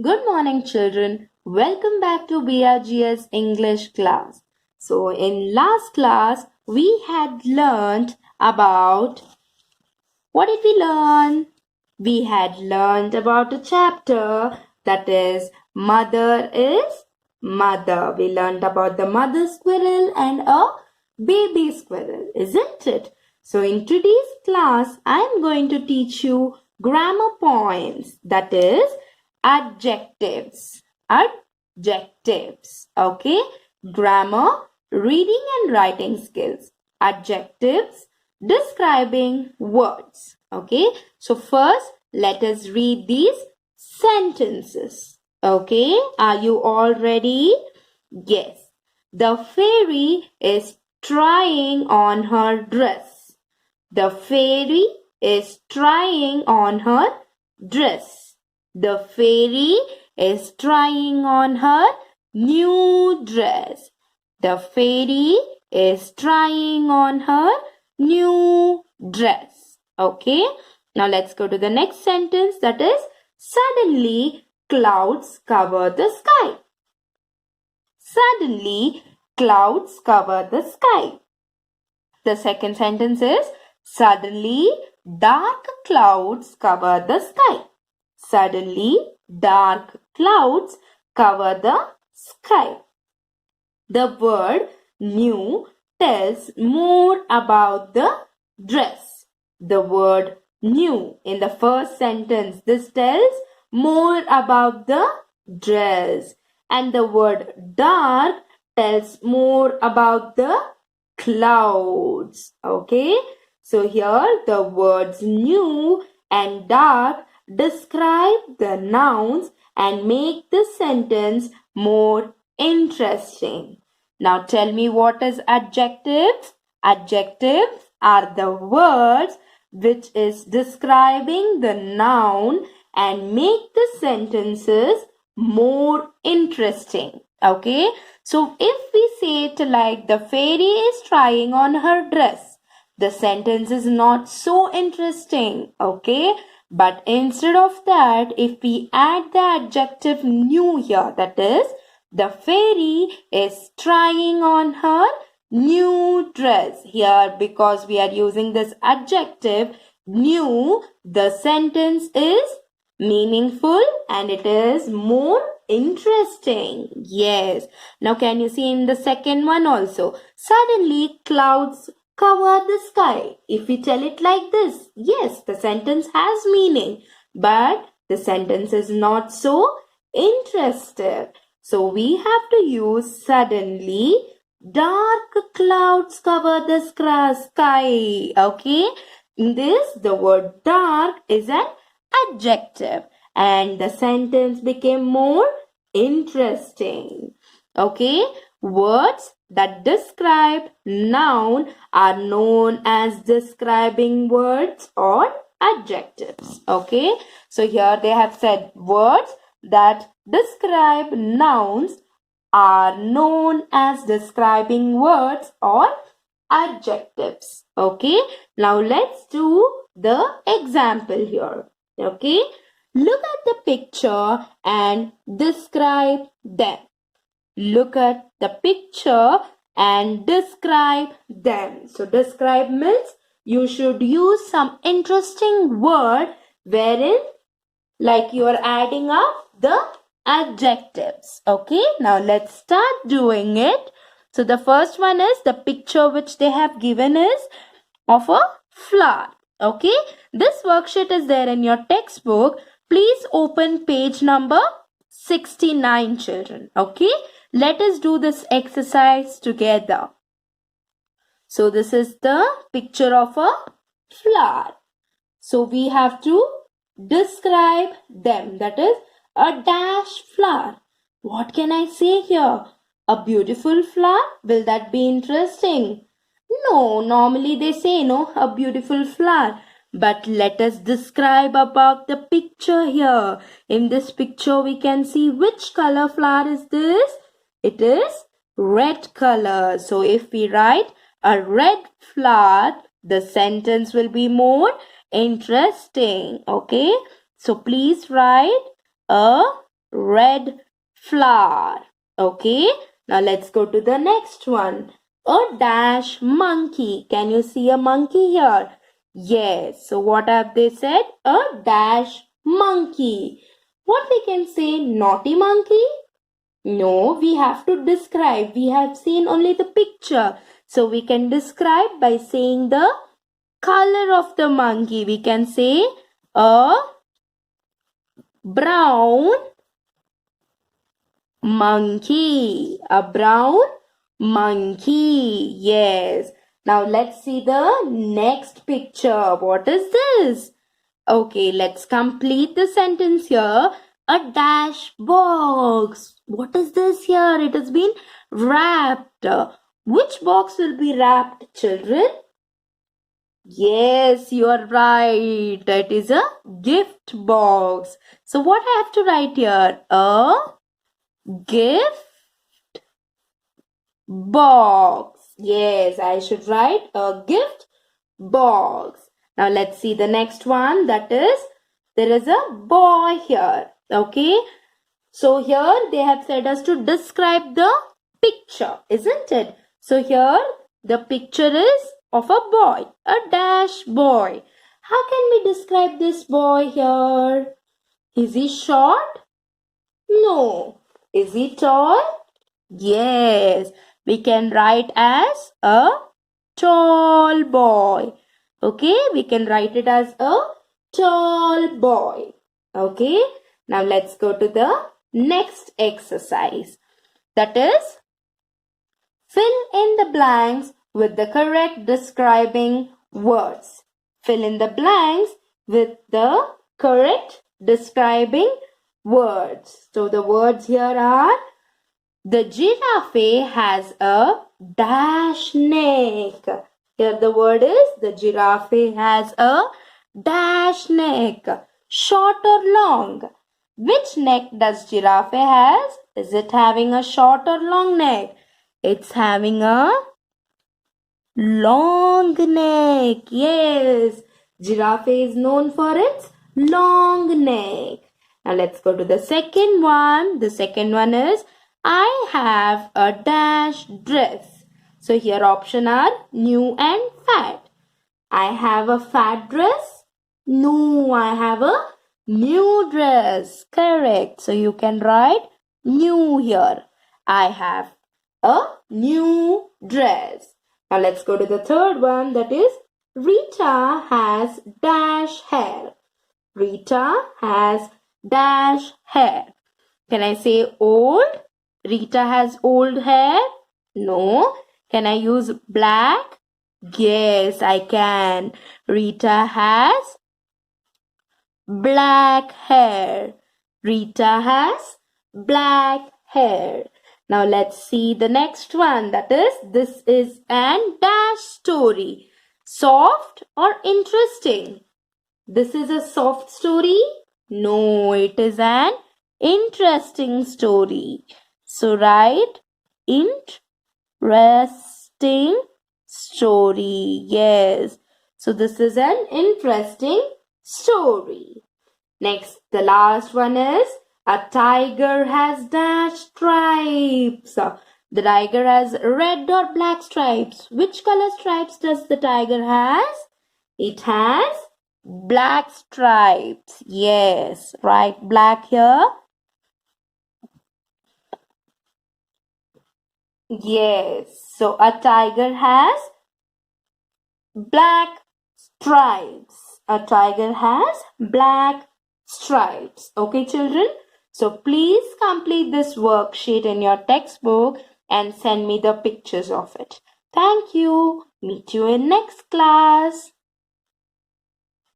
Good morning, children. Welcome back to BRGS English class. So, in last class, we had learned about what did we learn? We had learned about a chapter that is Mother is Mother. We learned about the mother squirrel and a baby squirrel, isn't it? So, in today's class, I am going to teach you grammar points, that is adjectives. Adjectives. Okay? Grammar, reading and writing skills. Adjectives describing words. Okay? So first, let us read these sentences. Okay? Are you all ready? Yes. The fairy is trying on her dress. The fairy is trying on her dress. The fairy is trying on her new dress. The fairy is trying on her new dress. Okay. Now let's go to the next sentence, that is, suddenly clouds cover the sky. Suddenly clouds cover the sky. The second sentence is, suddenly dark clouds cover the sky. Suddenly dark clouds cover the sky. The word new tells more about the dress. The word new in the first sentence, this tells more about the dress. And the word dark tells more about the clouds. Okay. So here the words new and dark describe the nouns and make the sentence more interesting. Now tell me, what is adjectives? Adjectives are the words which is describing the noun and make the sentences more interesting. Okay. So if we say it like the fairy is trying on her dress, the sentence is not so interesting. Okay. But instead of that, if we add the adjective new here, that is, the fairy is trying on her new dress. Here, because we are using this adjective new, the sentence is meaningful and it is more interesting. Yes. Now can you see in the second one also? Suddenly clouds cover the sky. If we tell it like this, yes, the sentence has meaning, but the sentence is not so interesting. So we have to use suddenly dark clouds cover the sky. Okay. In this, the word dark is an adjective and the sentence became more interesting. Okay. Words that describe noun are known as describing words or adjectives. Okay. So here they have said words that describe nouns are known as describing words or adjectives. Okay. Now let's do the example here. Okay. Look at the picture and describe them. Look at the picture and describe them. So describe means you should use some interesting word wherein like you are adding up the adjectives. Okay, now let's start doing it. So the first one is the picture which they have given is of a flower. Okay, this worksheet is there in your textbook. Please open page number 69, children. Okay, let us do this exercise together. So this is the picture of a flower. So we have to describe them. That is a dash flower. What can I say here? A beautiful flower? Will that be interesting? No, normally they say no, a beautiful flower. But let us describe about the picture here. In this picture we can see which color flower is this? It is red color. So if we write a red flower, the sentence will be more interesting. Okay. So please write a red flower. Okay, now let's go to the next one. A dash monkey. Can you see a monkey here? Yes. So what have they said? A dash monkey. What we can say? Naughty monkey? No, we have to describe. We have seen only the picture. So we can describe by saying the color of the monkey. We can say a brown monkey. A brown monkey. Yes. Now let's see the next picture. What is this? Okay, let's complete the sentence here. A dash box. What is this here? It has been wrapped. Which box will be wrapped, children? Yes, you are right. It is a gift box. So what I have to write here? A gift box. Yes, I should write a gift box. Now let's see the next one. That is, there is a boy here. Okay. So here they have said us to describe the picture, isn't it? So here the picture is of a boy, a dash boy. How can we describe this boy here? Is he short? No. Is he tall? Yes. We can write as a tall boy. Okay, we can write it as a tall boy. Okay, now let's go to the next exercise. That is, fill in the blanks with the correct describing words. Fill in the blanks with the correct describing words. So the words here are, the giraffe has a dash neck. Here the word is, the giraffe has a dash neck. Short or long? Which neck does giraffe has? Is it having a short or long neck? It's having a long neck. Yes, giraffe is known for its long neck. Now let's go to the second one. The second one is, I have a dash dress. So here option are new and fat. I have a fat dress. No, I have a new dress. Correct. So you can write new here. I have a new dress. Now let's go to the third one. That is, Rita has dash hair. Rita has dash hair. Can I say old? Rita has old hair? No. Can I use black? Yes, I can. Rita has black hair. Rita has black hair. Now let's see the next one. That is, this is an dash story. Soft or interesting? This is a soft story? No, it is an interesting story. So write interesting story. Yes. So this is an interesting story. Next, the last one is, a tiger has dash stripes. The tiger has red or black stripes. Which color stripes does the tiger has? It has black stripes. Yes, write black here. Yes, so a tiger has black stripes. A tiger has black stripes. Okay, children? So please complete this worksheet in your textbook and send me the pictures of it. Thank you. Meet you in next class.